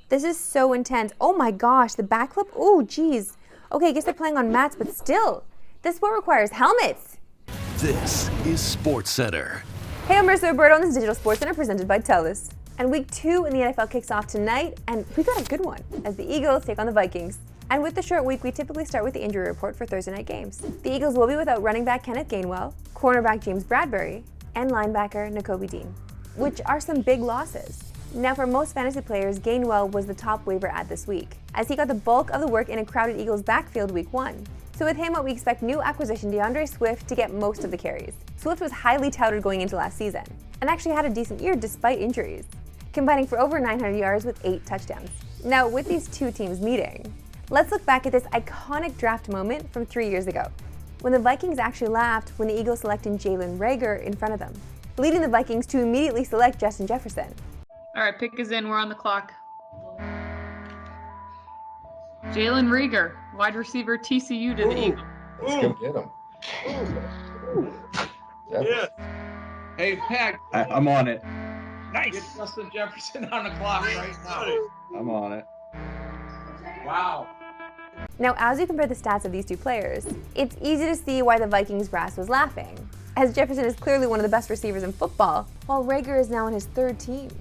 This is so intense. Oh my gosh, the backflip. Oh, geez. Okay, I guess they're playing on mats, but still. This sport requires helmets. This is Sportscentre. Hey, I'm Marissa Roberto on this Digital Sportscenter presented by TELUS. And week 2 in the NFL kicks off tonight, and we got a good one as the Eagles take on the Vikings. And with the short week, we typically start with the injury report for Thursday night games. The Eagles will be without running back Kenneth Gainwell, cornerback James Bradbury, and linebacker Nakobe Dean, which are some big losses. Now, for most fantasy players, Gainwell was the top waiver ad this week, as he got the bulk of the work in a crowded Eagles backfield week 1. So with him, we expect new acquisition DeAndre Swift to get most of the carries. Swift was highly touted going into last season, and actually had a decent year despite injuries, combining for over 900 yards with 8 touchdowns. Now, with these two teams meeting, let's look back at this iconic draft moment from 3 years ago, when the Vikings actually laughed when the Eagles selected Jalen Reagor in front of them, leading the Vikings to immediately select Justin Jefferson. All right, pick is in. We're on the clock. Jalen Reagor, wide receiver, TCU to the Eagles. Let's go get him. Yeah. Hey, Pat. I'm on it. Nice. Get Justin Jefferson on the clock right now. I'm on it. Wow. Now, as you compare the stats of these two players, it's easy to see why the Vikings brass was laughing, as Jefferson is clearly one of the best receivers in football, while Reagor is now on his 3rd team.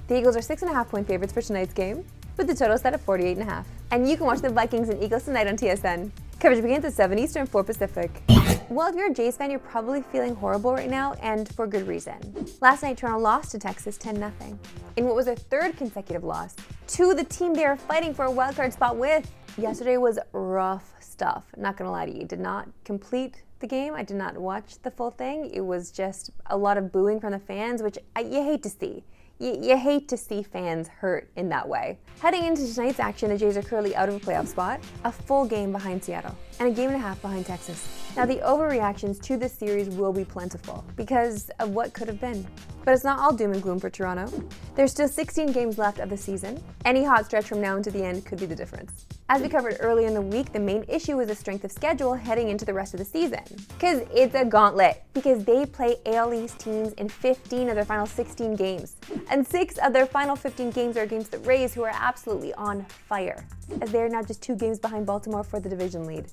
The Eagles are 6.5-point favorites for tonight's game, with the total set at 48.5. And you can watch the Vikings and Eagles tonight on TSN. Coverage begins at 7 Eastern, 4 Pacific. Well, if you're a Jays fan, you're probably feeling horrible right now, and for good reason. Last night, Toronto lost to Texas 10-0, in what was their 3rd consecutive loss to the team they were fighting for a wildcard spot with. Yesterday was rough stuff, not gonna lie to you. Did not complete the game. I did not watch the full thing. It was just a lot of booing from the fans, which you hate to see. You hate to see fans hurt in that way. Heading into tonight's action, the Jays are currently out of a playoff spot, a full game behind Seattle, and a game and a half behind Texas. Now, the overreactions to this series will be plentiful because of what could have been. But it's not all doom and gloom for Toronto. There's still 16 games left of the season. Any hot stretch from now until the end could be the difference. As we covered earlier in the week, the main issue is the strength of schedule heading into the rest of the season. Because it's a gauntlet. Because they play AL East teams in 15 of their final 16 games. And 6 of their final 15 games are against the Rays, who are absolutely on fire, as they are now just 2 games behind Baltimore for the division lead.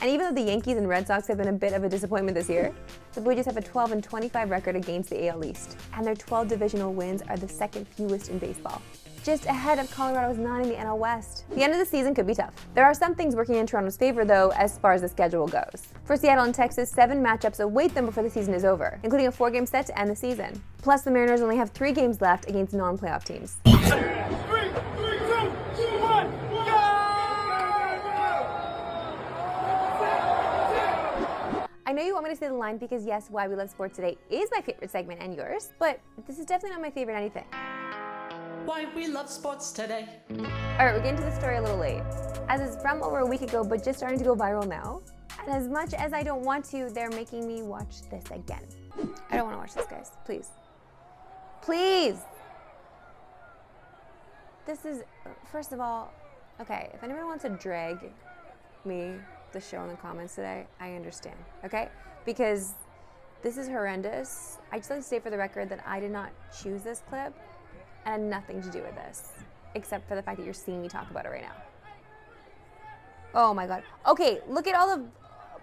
And even though the Yankees and Red Sox have been a bit of a disappointment this year, the Blue Jays have a 12-25 record against the AL East, and their 12 divisional wins are the 2nd fewest in baseball, just ahead of Colorado's 9 in the NL West. The end of the season could be tough. There are some things working in Toronto's favor, though, as far as the schedule goes. For Seattle and Texas, 7 matchups await them before the season is over, including a 4-game set to end the season. Plus, the Mariners only have 3 games left against non-playoff teams. 3, 2, 1, go! I know you want me to say the line because, yes, Why We Love Sports Today is my favorite segment and yours, but this is definitely not my favorite anything. Why we love sports today. Alright, we're getting to the story a little late, as it's from over a week ago, but just starting to go viral now. And as much as I don't want to, they're making me watch this again. I don't want to watch this, guys. Please. Please! This is, first of all, okay, if anyone wants to drag me, the show, in the comments today, I understand, okay? Because this is horrendous. I just like to say for the record that I did not choose this clip, and had nothing to do with this, except for the fact that you're seeing me talk about it right now. Oh my God. Okay, look at all the,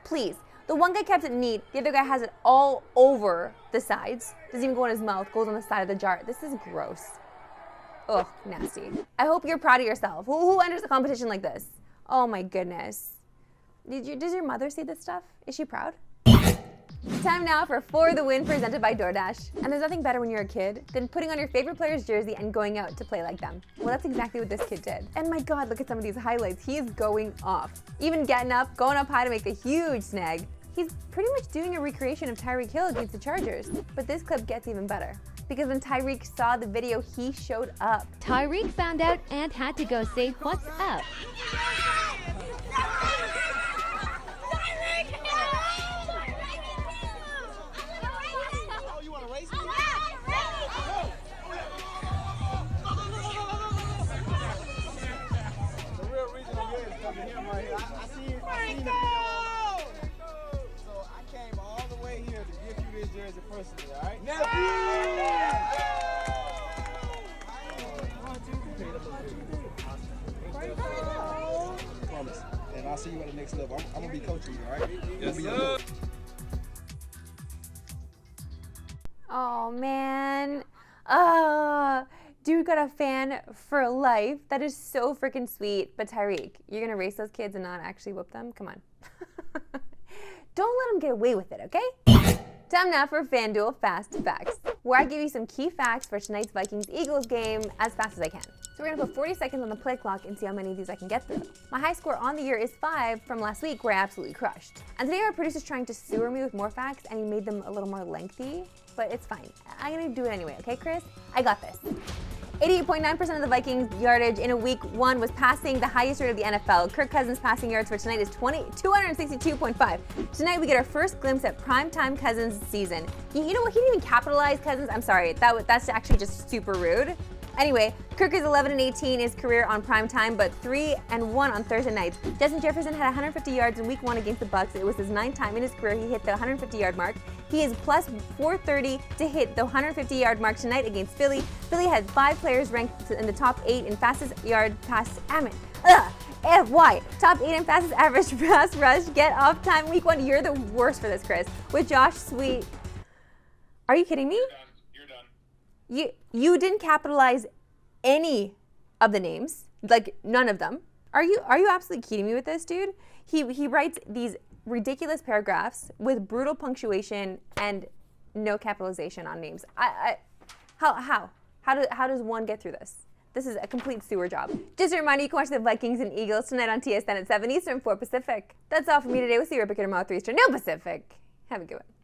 please. The one guy kept it neat, the other guy has it all over the sides. Doesn't even go in his mouth, goes on the side of the jar. This is gross. Ugh, nasty. I hope you're proud of yourself. Who enters a competition like this? Oh my goodness. Does your mother see this stuff? Is she proud? Time now for the Win, presented by DoorDash. And there's nothing better when you're a kid than putting on your favorite player's jersey and going out to play like them. Well, that's exactly what this kid did. And my God, look at some of these highlights. He is going off. Even getting up, going up high to make a huge snag. He's pretty much doing a recreation of Tyreek Hill against the Chargers. But this clip gets even better, because when Tyreek saw the video, he showed up. Tyreek found out and had to go say what's up. Personally, all right? Yes, sir. Oh man. Dude got a fan for life. That is so freaking sweet. But Tyreek, you're gonna race those kids and not actually whoop them? Come on. Don't let them get away with it, okay? Time now for FanDuel Fast Facts, where I give you some key facts for tonight's Vikings-Eagles game as fast as I can. So we're gonna put 40 seconds on the play clock and see how many of these I can get through. My high score on the year is 5 from last week, where I absolutely crushed. And today our producer's trying to sewer me with more facts, and he made them a little more lengthy, but it's fine. I'm gonna do it anyway, okay, Chris? I got this. 88.9% of the Vikings' yardage in a week 1 was passing, the highest rate of the NFL. Kirk Cousins' passing yards for tonight is 262.5. Tonight we get our first glimpse at primetime Cousins' season. You know what? He didn't even capitalize Cousins. I'm sorry. That's actually just super rude. Anyway, Kirk is 11-18 his career on prime time, but 3-1 on Thursday nights. Justin Jefferson had 150 yards in week 1 against the Bucs. It was his 9th time in his career he hit the 150-yard mark. He is plus 430 to hit the 150-yard mark tonight against Philly. Philly has 5 players ranked in the top 8 in fastest yard pass. FY. Top 8 in fastest average pass rush. Get off time week 1. You're the worst for this, Chris. With Josh Sweet. Are you kidding me? You're done. You didn't capitalize any of the names, like none of them. Are you absolutely kidding me with this, dude? He writes these ridiculous paragraphs with brutal punctuation and no capitalization on names. How does one get through this? This is a complete sewer job. Just a reminder, you can watch the Vikings and Eagles tonight on TSN at 7 Eastern, 4 Pacific. That's all for me today. We'll see you right back here tomorrow, 3 Eastern, no Pacific. Have a good one.